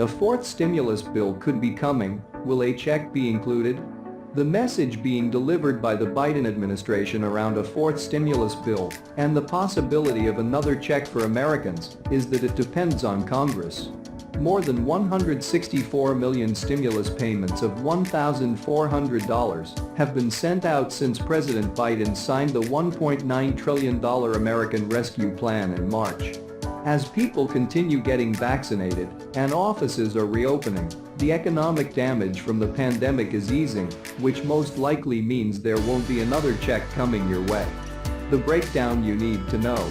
A fourth stimulus bill could be coming. Will a check be included? The message being delivered by the Biden administration around a fourth stimulus bill and the possibility of another check for Americans is that it depends on Congress. More than 164 million stimulus payments of $1,400 have been sent out since President Biden signed the $1.9 trillion American Rescue Plan in March. As people continue getting vaccinated and offices are reopening, the economic damage from the pandemic is easing, which most likely means there won't be another check coming your way. The breakdown you need to know.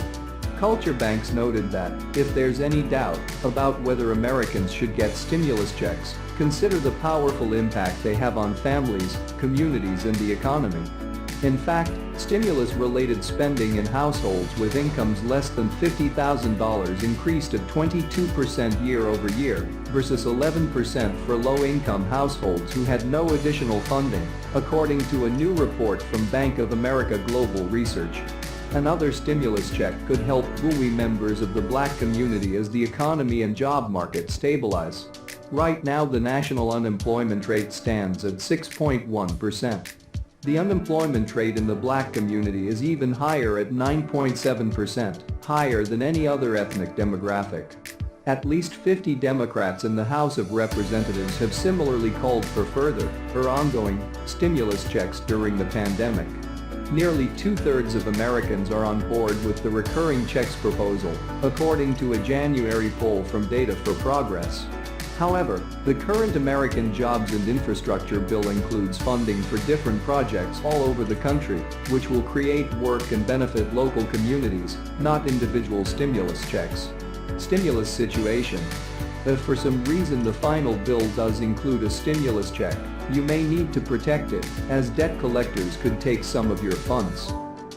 Culture Banks noted that, if there's any doubt about whether Americans should get stimulus checks, consider the powerful impact they have on families, communities and the economy. In fact, stimulus-related spending in households with incomes less than $50,000 increased at 22% year-over-year versus 11% for low-income households who had no additional funding, according to a new report from Bank of America Global Research. Another stimulus check could help buoy members of the Black community as the economy and job market stabilize. Right now the national unemployment rate stands at 6.1%. The unemployment rate in the Black community is even higher at 9.7%, higher than any other ethnic demographic. At least 50 Democrats in the House of Representatives have similarly called for further, or ongoing, stimulus checks during the pandemic. Nearly two-thirds of Americans are on board with the recurring checks proposal, according to a January poll from Data for Progress. However, the current American Jobs and Infrastructure Bill includes funding for different projects all over the country, which will create work and benefit local communities, not individual stimulus checks. Stimulus situation. If for some reason the final bill does include a stimulus check, you may need to protect it, as debt collectors could take some of your funds.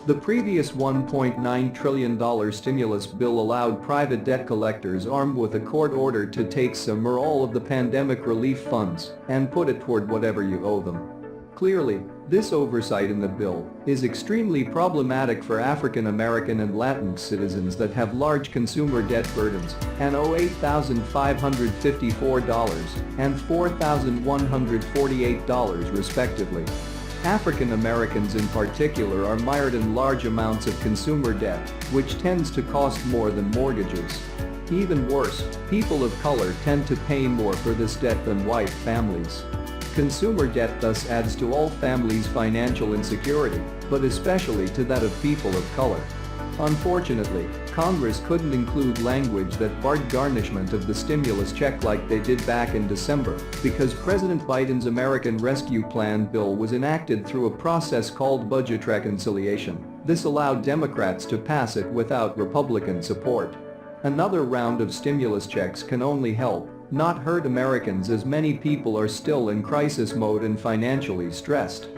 The previous $1.9 trillion stimulus bill allowed private debt collectors armed with a court order to take some or all of the pandemic relief funds and put it toward whatever you owe them. Clearly, this oversight in the bill is extremely problematic for African American and Latin citizens that have large consumer debt burdens and owe $8,554 and $4,148 respectively. African Americans in particular are mired in large amounts of consumer debt, which tends to cost more than mortgages. Even worse, people of color tend to pay more for this debt than white families. Consumer debt thus adds to all families' financial insecurity, but especially to that of people of color. Unfortunately, Congress couldn't include language that barred garnishment of the stimulus check like they did back in December because President Biden's American Rescue Plan bill was enacted through a process called budget reconciliation. This allowed Democrats to pass it without Republican support. Another round of stimulus checks can only help, not hurt Americans, as many people are still in crisis mode and financially stressed.